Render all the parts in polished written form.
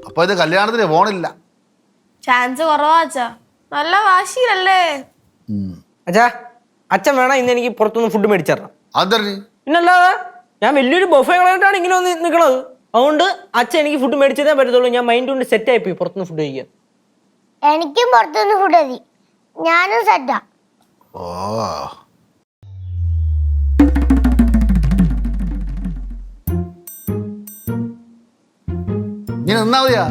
അപ്പൊ ഇത് കല്യാണത്തിന് പോണില്ല. ചാൻസ് കുറവാ അച്ഛാ. നല്ല വാശിയിലല്ലേ അച്ഛാ? അച്ഛൻ വേണം ഇന്ന് എനിക്ക് പുറത്തുനിന്ന് ഫുഡ് മേടിച്ചേരണം. അതറി പിന്നല്ലാതെ ഞാൻ വലിയൊരു ബൊഫേ കളഞ്ഞിട്ടാണ് ഇങ്ങനെ വന്ന് നിൽക്കണത്. അതുകൊണ്ട് അച്ഛൻ എനിക്ക് ഫുഡ് മേടിച്ചതേ പറ്റത്തുള്ളൂ. ഞാൻ മൈൻഡ് കൊണ്ട് സെറ്റ് ആയിപ്പോയി പുറത്തുനിന്ന് ഫുഡ് കഴിക്കാൻ. എനിക്കും പുറത്തുനിന്ന് ഫുഡ് മതി. ഞാനും സെറ്റാ. ഓ ഇങ്ങനെ നിന്നാ മതിയാ?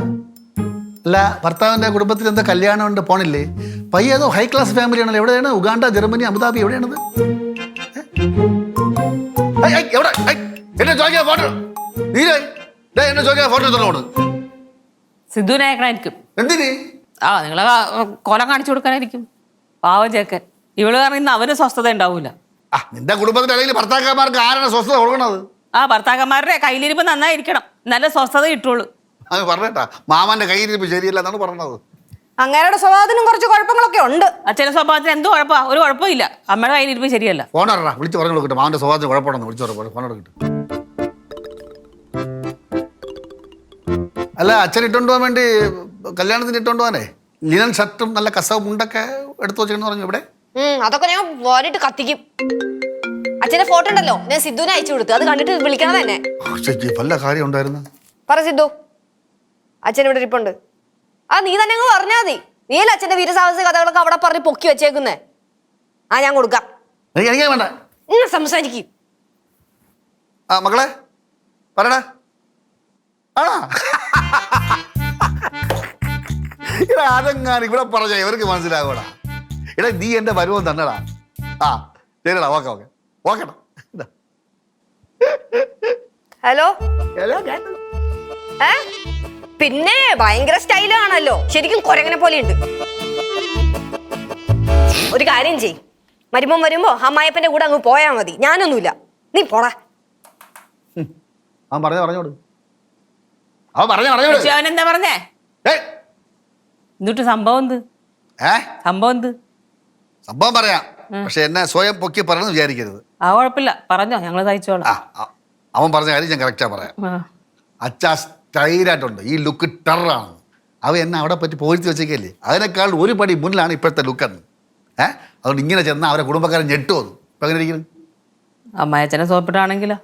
അല്ല, ഭർത്താവിന്റെ കുടുംബത്തിൽ എന്താ കല്യാണം ഉണ്ട്, പോണില്ലേ? പയ്യേതോ ഹൈ ക്ലാസ് ഫാമിലി ആണല്ലോ. എവിടെയാണ്? ഉഗാണ്ട, ജർമ്മനി, അബുദാബി, എവിടെയാണത്? എന്നെ ചോദിക്കാ ഫോട്ടോ എന്നെ ചോദിക്കാ ഫോട്ടോ എടുത്തോണ്ട് സിദ്ധുവിനെ അയക്കണായിരിക്കും. എന്തിന്? നിങ്ങളെ കൊലം കാണിച്ചു കൊടുക്കാനായിരിക്കും. പാവം ചേക്കൻ. ഇവള് കാരണം ഇന്ന് അവന് സ്വസ്ഥത ഉണ്ടാവൂല. നിന്റെ കുടുംബത്തിൽ അല്ലെങ്കിൽ ഭർത്താക്കന്മാർക്ക് ആരാണ് സ്വസ്ഥത കൊടുക്കണത്? ഭർത്താക്കന്മാരുടെ കയ്യിലിരിപ്പ് നന്നായിരിക്കണം, നല്ല സ്വസ്ഥത കിട്ടുള്ളൂ. അത് പറഞ്ഞേട്ടാ, മാമന്റെ കയ്യിലിരിപ്പ് ശരിയല്ല എന്നാണ് പറഞ്ഞത്. അങ്ങേരുടെ സ്വഭാവത്തിനും കുറച്ച് കുഴപ്പങ്ങളൊക്കെ ഉണ്ട്. അച്ഛന്റെ സ്വഭാവത്തിന് എന്തോ കുഴപ്പമാ? ഒരു കുഴപ്പമില്ല. അമ്മയുടെ കയ്യിലിരിപ്പ് ശരിയല്ല. ഫോണറാ, വിളിച്ച് പറഞ്ഞു കൊടുക്കട്ടെ. മാമന്റെ സ്വഭാവത്തിന് കുഴപ്പമാണെന്ന് വിളിച്ചു ഫോൺ എടുക്കട്ടെ. അല്ല, അച്ഛൻ ഇട്ടുകൊണ്ട് പോകാൻ വേണ്ടി കല്യാണത്തിന് ഇട്ടുകൊണ്ട് പോകാനേ ലിനൻ ഷർട്ടും നല്ല കസവ് മുണ്ടൊക്കെ എടുത്തു വെച്ചെന്ന് പറഞ്ഞു. ഇവിടെ അതൊക്കെ ഞാൻ വാരിട്ട് കത്തിക്കും. അച്ഛന്റെ ഫോട്ടോ ഉണ്ടല്ലോ, ഞാൻ സിദ്ധുവിനെ അയച്ചു കൊടുത്തു. അത് കണ്ടിട്ട് വിളിക്കണം തന്നെ. വല്ല കാര്യം ഉണ്ടായിരുന്നു. പറ സിദ്ധു, അച്ഛൻ ഇവിടെ ഇരിപ്പുണ്ട്. നീ തന്നെ അങ്ങ് പറഞ്ഞാ മതി. നീയല്ല അച്ഛന്റെ വീരസാഹസ കഥകളൊക്കെ അവിടെ പറഞ്ഞ് പൊക്കി വെച്ചേക്കുന്നേ. ഞാൻ കൊടുക്കാം. എനിക്ക് വേണ്ട. സംസാരിക്കും. മക്കളെ പറയടാ. ഇടാ, അതെങ്ങാനും ഇവിടെ പറഞ്ഞ ഇവർക്ക് മനസ്സിലാകൂടാ. ഇടാ, നീ എന്റെ വരുവം തന്നെടാ. ശരിടാ, ഓക്കെ ഓക്കെ ഓക്കെടാ. ഹലോ. പിന്നെ ഭയങ്കര സ്റ്റൈലാണല്ലോ, ശരിക്കും കൊരങ്ങനെ പോലെയുണ്ട്. ഒരു കാര്യം ചെയ്, വരുമ്പോ അമ്മായപ്പന്റെ കൂടെ അങ്ങ് പോയാ മതി. ഞാനൊന്നുമില്ല, നീ പോടാ. അവൻ പറഞ്ഞോട്. അവൻ പറഞ്ഞോട്. അവനെന്താ പറഞ്ഞേ? എന്നിട്ട് സംഭവം എന്ത്? സംഭവം പറയാം, പക്ഷെ എന്നെ സ്വയം പൊക്കി പറയണമെന്ന് വിചാരിക്കരുത്. കുഴപ്പമില്ല, പറഞ്ഞോ, ഞങ്ങള് തയ്ച്ചോളാം. അവൻ പറഞ്ഞ കാര്യം ഞാൻ കറക്റ്റാ പറയാം. അച്ഛാ സ്റ്റൈലായിട്ടുണ്ട്, ഈ ലുക്ക് ടെററാണ്. അവ എന്നെ അവിടെ പറ്റി പോയിച്ച് വെച്ചേക്കല്ലേ, അതിനേക്കാൾ ഒരു പടി മുന്നിലാണ് ഇപ്പോഴത്തെ ലുക്കെന്ന്. അതുകൊണ്ട് ഇങ്ങനെ ചെന്നാൽ അവരെ കുടുംബക്കാരൻ ഞെട്ടുവന്നു. ഇപ്പൊ എങ്ങനെ ഇരിക്കുന്നു? അമ്മായച്ചനെ സോപ്പിട്ടാണെങ്കിലോ?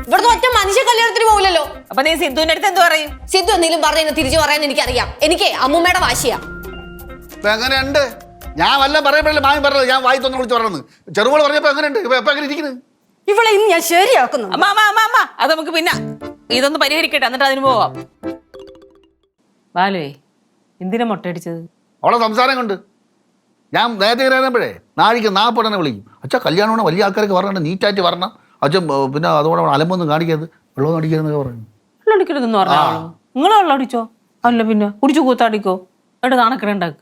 ഇവിടുത്തെ ഒറ്റ മനുഷ്യ കല്യാണത്തിന് പോകില്ലല്ലോ. അപ്പൊ നീ സിദ്ധുവിന്റെ അടുത്ത് എന്ത് പറയും? സിദ്ധു എന്തെങ്കിലും പറഞ്ഞു തിരിച്ചു പറയാൻ എനിക്കറിയാം. എനിക്ക് അമ്മൂമ്മയുടെ വാശിയാ. ഇപ്പൊ എങ്ങനെയുണ്ട്? ഞാൻ വല്ലതും പറയുമ്പോഴല്ലേ മാമി പറഞ്ഞത് ഞാൻ വായി തൊന്ന് വിളിച്ച് പറഞ്ഞത്. ചെറുപോൾ പറഞ്ഞപ്പോ എങ്ങനെയുണ്ട്? ഇപ്പൊ എങ്ങനെ ഇരിക്കുന്നത്? ഇവളെ ഇന്ന് ഞാൻ ശരിയാക്കുന്നു. അത് നമുക്ക് പിന്നെ ഇതൊന്ന് പരിഹരിക്കട്ടെ, എന്നിട്ട് അതിന് പോവാം. ബാലുവേ, എന്തിനാ മുട്ടയടിച്ചത്? അവളെ സംസാരം കൊണ്ട് ഞാൻ നേരത്തെ കയറുമ്പോഴേ നാഴിക്ക് 40 തന്നെ വിളിക്കും. അച്ഛാ കല്യാണമാണ്, വലിയ ആൾക്കാരൊക്കെ പറഞ്ഞിട്ട് നീറ്റായിട്ട് വരണം അച്ഛൻ. പിന്നെ അതുകൊണ്ട് അലമ്പൊന്നും കാണിക്കരുത്, വെള്ളമൊന്നും അടിക്കരുതെന്നൊക്കെ പറഞ്ഞു. വെള്ളം അടിക്കരുതെന്ന് പറഞ്ഞോ? നിങ്ങൾ വെള്ളം അടിച്ചോ? അല്ല പിന്നെ കുടിച്ചു കൂത്താടിക്കോ? എന്നിട്ട് നാണക്കിടണ്ടാക്ക്.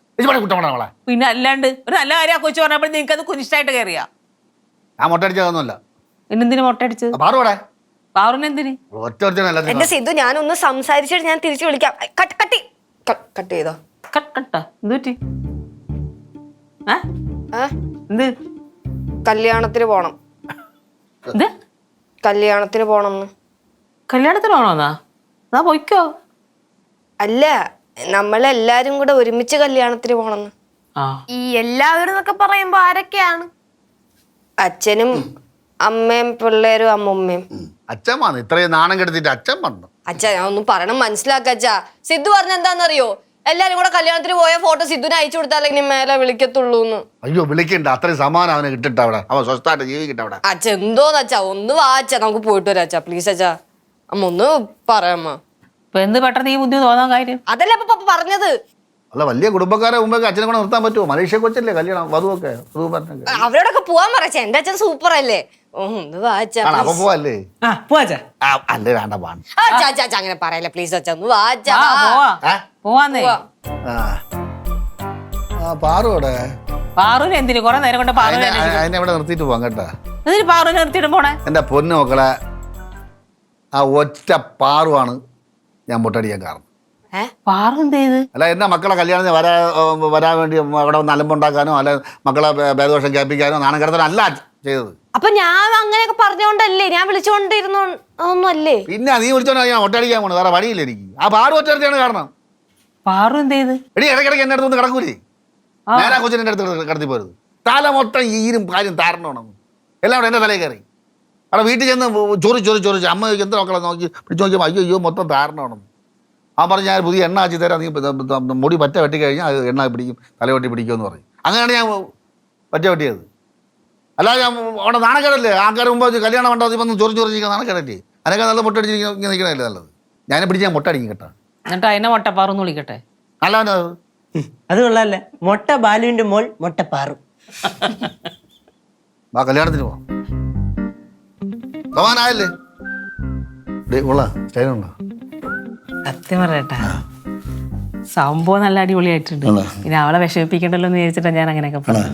പിന്നെ അല്ലാണ്ട് ഒരു നല്ല കാര്യം കൊച്ചു പറഞ്ഞപ്പോൾ നിങ്ങൾക്ക് അത് കുനിഷ്ടായിട്ട് കയറിയാ? ഞാൻ മുട്ട അടിച്ചതൊന്നുമല്ല. എന്നെന്തിനു മുട്ട അടിച്ചത്? പാറുവിനെന്തിന്? എന്റെ സിദ്ധു, ഞാനൊന്ന് സംസാരിച്ചിട്ട് ഞാൻ തിരിച്ചു വിളിക്കാം. കട്ട് ചെയ്തോ? എന്ത് കല്യാണത്തിന് പോണം. കല്യാണത്തിന് പോണം. കല്യാണത്തിന് പോണോന്നാ? എന്നാ പോയിക്കോ. അല്ല, നമ്മളെല്ലാരും കൂടെ ഒരുമിച്ച് കല്യാണത്തിന് പോണെന്ന്. ഈ എല്ലാവരും എന്നൊക്കെ പറയുമ്പോ ആരൊക്കെയാണ്? അച്ഛനും അമ്മയും പിള്ളേരും അമ്മുമ്മയും. അച്ഛൻ വന്നു, ഇത്രയും നാണം കെടുത്തിട്ട് അച്ഛൻ വന്നു. അച്ഛാ, ഞാൻ ഒന്നും പറയണം മനസ്സിലാക്ക. അച്ഛാ, സിദ്ധു പറഞ്ഞ എന്താണെന്നറിയോ? എല്ലാരും കൂടെ കല്യാണത്തിന് പോയ ഫോട്ടോ സിദ്ധുവിനെ അയച്ചു കൊടുത്താലേ മേലെ വിളിക്കത്തുള്ളൂ. അയ്യോ, വിളിക്കണ്ട. അത്രയും സമാനം അവന് കിട്ടിട്ട് അവിടെ അവൻ സ്വസ്ഥായിട്ട് ജീവിക്കട്ടെ അവിടെ. അച്ഛാ, എന്തോന്ന് അച്ഛാ, ഒന്ന് വാ അച്ഛാ, നമുക്ക് പോയിട്ട് വരാം അച്ഛാ, പ്ലീസ് അച്ഛാ. അമ്മ ഒന്ന് പറയാമ്മ. ഇപ്പൊ എന്ത് പെട്ടെന്ന് ഈ ബുദ്ധി തോന്നാൻ കാര്യം? അതല്ല അപ്പൊ പറഞ്ഞത്. അല്ല, വലിയ കുടുംബക്കാരെ മുമ്പേ അച്ഛനെ കൂടെ നിർത്താൻ പറ്റുമോ? മലേഷ്യ കൊച്ചല്ലേ കല്യാണം, വധുവൊക്കെ. അവരോടൊക്കെ പോവാൻ പറയാ. എന്റെ അച്ഛൻ സൂപ്പർ അല്ലേ? ഒന്ന് വാ അച്ഛാ. അപ്പൊ പോവല്ലേ? അല്ലേ, വേണ്ട പാണ്. അങ്ങനെ പറയല്ലേ പ്ലീസ് അച്ഛാ, ഒന്ന് വാ അച്ഛാ. പോവാന്നേ. പാറുവിടെ. പാറുവിന് എന്തിനു? കുറെ നേരം കൊണ്ട് അതിനെ ഇവിടെ നിർത്തിയിട്ട് പോവാം കേട്ടാ. പാറുവിനെ നിർത്തിയിട്ട് പോണേ? എന്റെ പൊന്നു മക്കളെ, ആ ഒറ്റ പാറുവാണ് ഞാൻ മുട്ടടിക്കാൻ കാരണം. പാറു എന്ത് ചെയ്ത്? അല്ല എന്നെ മക്കളെ കല്യാണത്തിന് വരാൻ വേണ്ടി അവിടെ വന്ന് അലമ്പുണ്ടാക്കാനോ അല്ല മക്കളെ ഭേദദോഷം കേൾപ്പിക്കാനോ നാണം കിടത്താനോ അല്ല ചെയ്തത്. അപ്പൊ ഞാൻ അങ്ങനെയൊക്കെ പറഞ്ഞോണ്ടല്ലേ, ഞാൻ വിളിച്ചോണ്ടിരുന്നു ഒന്നും അല്ലേ? പിന്നെ നീ വിളിച്ചോണ്ടാ ഞാൻ ഒറ്റയടിക്കാൻ പോണത്, വേറെ വഴിയില്ല എനിക്ക്. ആ പാറു ഒറ്റയാണ് കാരണം. പാറു എന്ത് ചെയ്ത്? എടി ഇടയ്ക്കിടയ്ക്ക് എന്റെ അടുത്ത് ഒന്ന് കിടക്കൂലേ, നേരാ കൊച്ചിനെ എൻ്റെ അടുത്ത് കിടത്തി പോരുത്. തല മൊത്തം ഈരും കാര്യം താരണമാണ് എല്ലാം കൂടെ എൻ്റെ തലയിൽ കയറി. അവിടെ വീട്ടിൽ ചെന്ന് ചോദിച്ച് അമ്മ എന്ത് മക്കളെ നോക്കി പിടിച്ച് നോക്കിയപ്പോൾ അയ്യോ മൊത്തം താരണമാണ്. ആ പറഞ്ഞ് ഞാൻ പുതിയ എണ്ണ ആച്ചി തരാം, നീ മുടി പറ്റ വെട്ടി കഴിഞ്ഞാൽ അത് എണ്ണ പിടിക്കും, തലവെട്ടി പിടിക്കുമെന്ന് പറയും. അങ്ങനെയാണ് ഞാൻ പറ്റ വെട്ടിയത്. അല്ലാതെ ഞാൻ അവിടെ നാണക്കേടല്ലേ, ആൾക്കാർ മുമ്പ് കല്യാണം മണ്ഡപത്തിൽ വന്ന് ചോദിച്ചിരിക്കുന്ന നാണക്കേടല്ലേ. അതിനൊക്കെ നല്ല മുട്ടടിച്ചിരിക്കുന്ന ഇങ്ങനെ നിൽക്കണല്ലേ നല്ലത്. ഞാനെ പിടിച്ച് ഞാൻ മുട്ടടിക്കും കേട്ടോ. എന്നിട്ട് അതിനെ മൊട്ടപ്പാറെന്ന് വിളിക്കട്ടെ. നല്ലവനത്. അത് കൊള്ളാല്ലേ, മൊട്ട ബാലുവിന്റെ മോൾ മൊട്ടപ്പാറു. ആ കല്യാണത്തിന് പോവാം. സമാനായല്ലേ സ്റ്റൈലുണ്ടോ? സത്യം പറയട്ടാ, സംഭവം നല്ല അടിപൊളിയായിട്ടുണ്ട്. പിന്നെ അവളെ വിഷമിപ്പിക്കണ്ടല്ലോ എന്ന് വിചാരിച്ചിട്ടാ ഞാൻ അങ്ങനെയൊക്കെ പറഞ്ഞു.